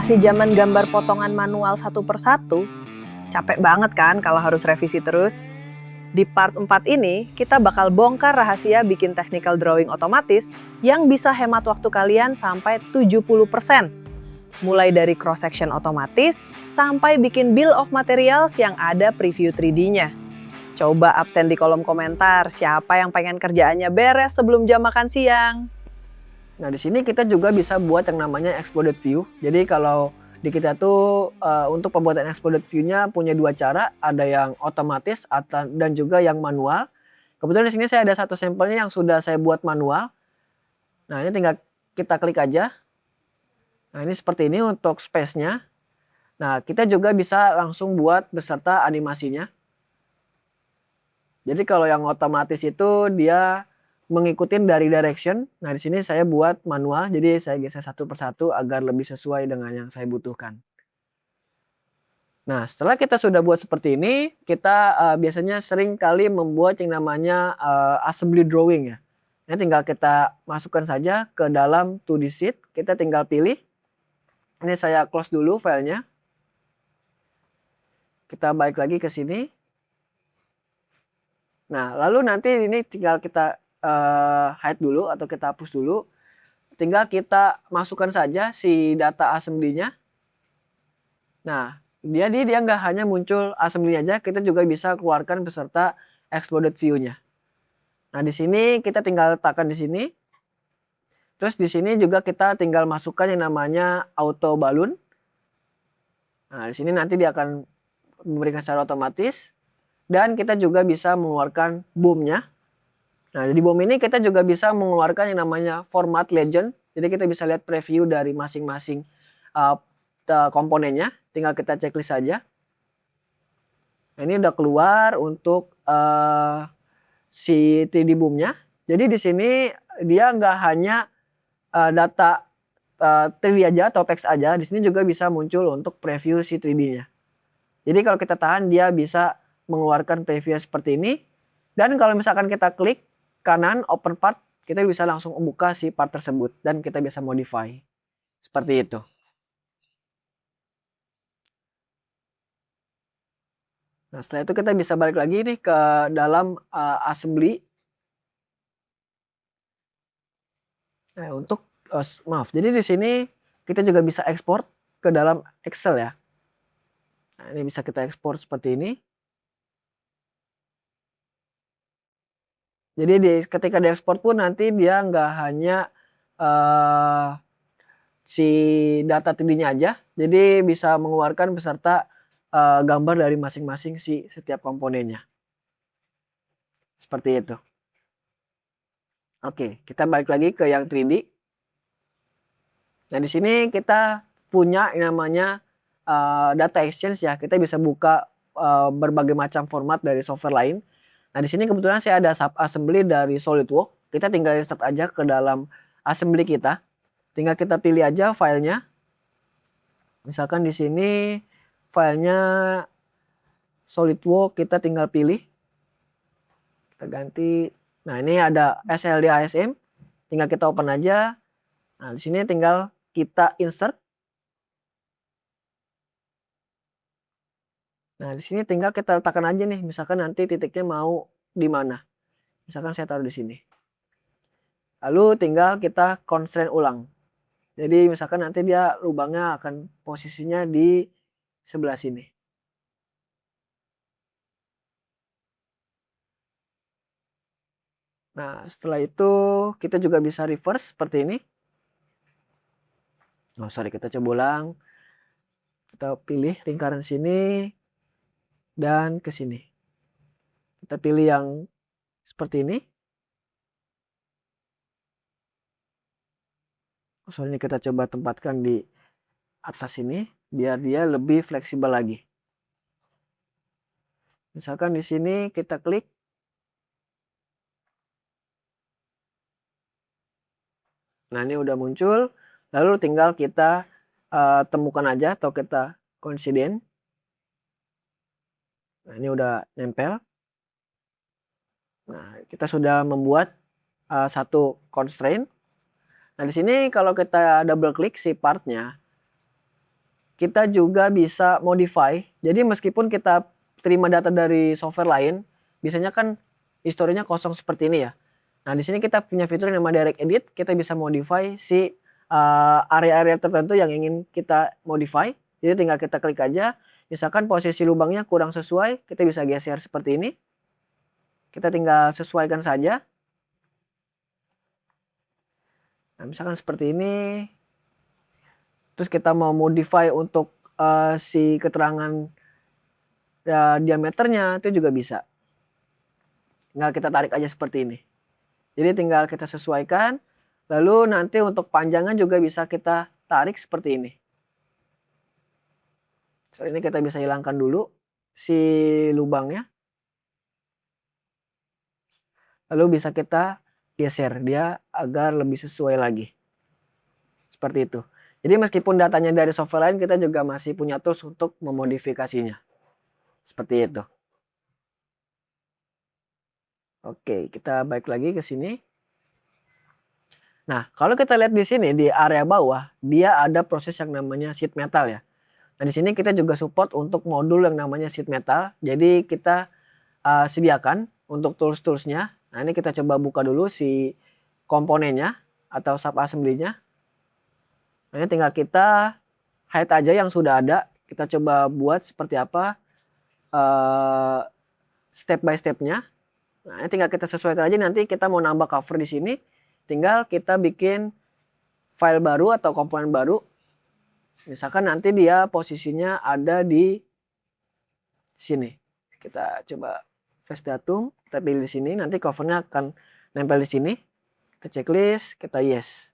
masih zaman gambar potongan manual satu persatu, capek banget kan kalau harus revisi terus? Di part 4 ini, kita bakal bongkar rahasia bikin technical drawing otomatis yang bisa hemat waktu kalian sampai 70%. Mulai dari cross-section otomatis, sampai bikin bill of materials yang ada preview 3D-nya. Coba absen di kolom komentar siapa yang pengen kerjaannya beres sebelum jam makan siang. Nah, di sini kita juga bisa buat yang namanya exploded view. Jadi kalau di kita tuh untuk pembuatan exploded view-nya punya dua cara, ada yang otomatis dan juga yang manual. Kebetulan di sini saya ada satu sampelnya yang sudah saya buat manual. Nah, ini tinggal kita klik aja. Nah, ini seperti ini untuk space-nya. Nah, kita juga bisa langsung buat beserta animasinya. Jadi kalau yang otomatis itu dia mengikuti dari direction. Nah, di sini saya buat manual, jadi saya geser satu persatu agar lebih sesuai dengan yang saya butuhkan. Nah, setelah kita sudah buat seperti ini, kita biasanya sering kali membuat yang namanya assembly drawing ya. Ini tinggal kita masukkan saja ke dalam 2D sheet, kita tinggal pilih. Ini saya close dulu filenya. Kita balik lagi ke sini. Nah, lalu nanti ini tinggal kita hide dulu atau kita hapus dulu. Tinggal kita masukkan saja si data assembly-nya. Nah, dia nggak hanya muncul assembly aja, kita juga bisa keluarkan beserta exploded view-nya. Nah, di sini kita tinggal tekan di sini. Terus di sini juga kita tinggal masukkan yang namanya auto balloon. Nah, di sini nanti dia akan memberikan secara otomatis. Dan kita juga bisa mengeluarkan boom-nya. Nah, di boom ini kita juga bisa mengeluarkan yang namanya format legend. Jadi kita bisa lihat preview dari masing-masing komponennya. Tinggal kita checklist saja. Nah, ini udah keluar untuk si 3D boom-nya. Jadi di sini dia nggak hanya data 3D aja atau teks aja. Di sini juga bisa muncul untuk preview si 3D-nya. Jadi kalau kita tahan dia bisa mengeluarkan preview seperti ini. Dan kalau misalkan kita klik kanan open part, kita bisa langsung membuka si part tersebut dan kita bisa modify seperti itu. Nah, setelah itu kita bisa balik lagi nih ke dalam assembly. Nah, untuk maaf, jadi di sini kita juga bisa ekspor ke dalam Excel ya. Nah, ini bisa kita ekspor seperti ini. Jadi ketika diekspor pun nanti dia nggak hanya si data 3D-nya aja, jadi bisa mengeluarkan beserta gambar dari masing-masing si setiap komponennya. Seperti itu. Oke, kita balik lagi ke yang 3D. Nah, di sini kita punya yang namanya data exchange ya. Kita bisa buka berbagai macam format dari software lain. Nah, di sini kebetulan saya ada sub assembly dari SolidWorks. Kita tinggal insert aja ke dalam assembly kita. Tinggal kita pilih aja filenya. Misalkan di sini filenya SolidWorks, kita tinggal pilih. Kita ganti. Nah, ini ada SLD ASM. Tinggal kita open aja. Nah, di sini tinggal kita insert. Nah, di sini tinggal kita letakkan aja nih, misalkan nanti titiknya mau di mana. Misalkan saya taruh di sini. Lalu tinggal kita constrain ulang. Jadi misalkan nanti dia lubangnya akan posisinya di sebelah sini. Nah, setelah itu kita juga bisa reverse seperti ini. Oh, sorry, kita coba ulang. Kita pilih lingkaran sini dan ke sini. Kita pilih yang seperti ini. Soalnya kita coba tempatkan di atas ini biar dia lebih fleksibel lagi. Misalkan di sini kita klik. Nah, ini udah muncul. Lalu tinggal kita temukan aja atau kita coincident. Nah, ini udah nempel. Nah, kita sudah membuat satu constraint. Nah, di sini kalau kita double klik si partnya, kita juga bisa modify. Jadi meskipun kita terima data dari software lain, biasanya kan historinya kosong seperti ini ya. Nah, di sini kita punya fitur yang namanya direct edit, kita bisa modify si area-area tertentu yang ingin kita modify. Jadi tinggal kita klik aja, misalkan posisi lubangnya kurang sesuai, kita bisa geser seperti ini. Kita tinggal sesuaikan saja. Nah, misalkan seperti ini. Terus kita mau modify untuk si keterangan diameternya, itu juga bisa. Tinggal kita tarik aja seperti ini. Jadi tinggal kita sesuaikan. Lalu nanti untuk panjangan juga bisa kita tarik seperti ini. So, ini kita bisa hilangkan dulu si lubangnya. Lalu bisa kita geser dia agar lebih sesuai lagi. Seperti itu. Jadi meskipun datanya dari software lain, kita juga masih punya tools untuk memodifikasinya. Seperti itu. Oke, kita balik lagi ke sini. Nah, kalau kita lihat di sini di area bawah, dia ada proses yang namanya sheet metal ya. Nah, di sini kita juga support untuk modul yang namanya sheet metal. Jadi kita sediakan untuk tools-toolsnya. Nah, ini kita coba buka dulu si komponennya atau sub assembly-nya. Nah, ini tinggal kita hide aja yang sudah ada. Kita coba buat seperti apa step by step-nya. Nah, ini tinggal kita sesuaikan aja, nanti kita mau nambah cover di sini, tinggal kita bikin file baru atau komponen baru. Misalkan nanti dia posisinya ada di sini. Kita coba paste datum, kita pilih di sini, nanti covernya akan nempel di sini. Kita checklist, kita yes.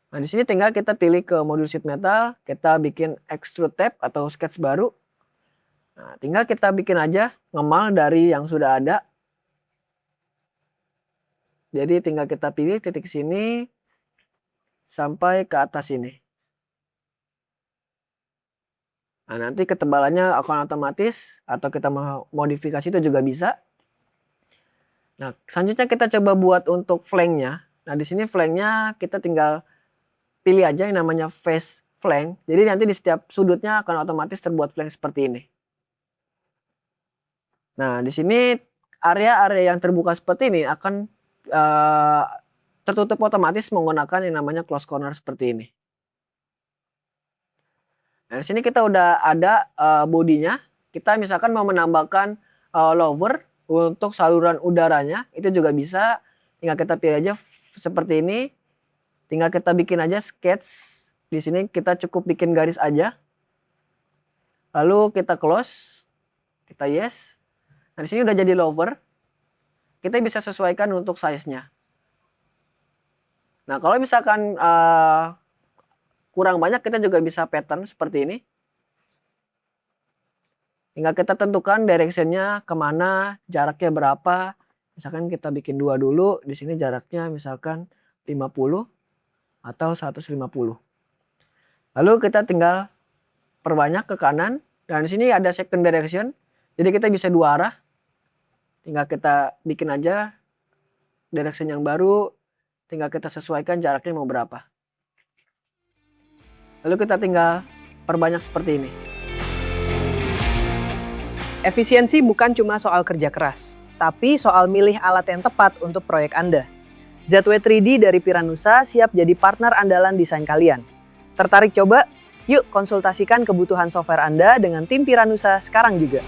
Nah, di sini tinggal kita pilih ke modul sheet metal, kita bikin extrude tab atau sketch baru. Nah, tinggal kita bikin aja ngemal dari yang sudah ada. Jadi tinggal kita pilih titik sini sampai ke atas ini. Nah, nanti ketebalannya akan otomatis atau kita mau modifikasi itu juga bisa. Nah, selanjutnya kita coba buat untuk flank-nya. Nah, di sini flank-nya kita tinggal pilih aja yang namanya face flank. Jadi nanti di setiap sudutnya akan otomatis terbuat flank seperti ini. Nah, di sini area-area yang terbuka seperti ini akan tertutup otomatis menggunakan yang namanya close corner seperti ini. Nah, di sini kita udah ada bodinya. Kita misalkan mau menambahkan lower untuk saluran udaranya, itu juga bisa. Tinggal kita pilih aja seperti ini. Tinggal kita bikin aja sketch. Di sini kita cukup bikin garis aja. Lalu kita close, kita yes. Nah, di sini udah jadi lower. Kita bisa sesuaikan untuk size-nya. Nah, kalau misalkan kurang banyak, kita juga bisa pattern seperti ini. Tinggal kita tentukan direction-nya kemana, jaraknya berapa. Misalkan kita bikin 2 dulu, di sini jaraknya misalkan 50 atau 150. Lalu kita tinggal perbanyak ke kanan, dan di sini ada second direction. Jadi kita bisa 2 arah. Tinggal kita bikin aja direction yang baru, tinggal kita sesuaikan jaraknya mau berapa. Lalu kita tinggal perbanyak seperti ini. Efisiensi bukan cuma soal kerja keras, tapi soal milih alat yang tepat untuk proyek Anda. ZW3D dari Piranusa siap jadi partner andalan desain kalian. Tertarik coba? Yuk konsultasikan kebutuhan software Anda dengan tim Piranusa sekarang juga.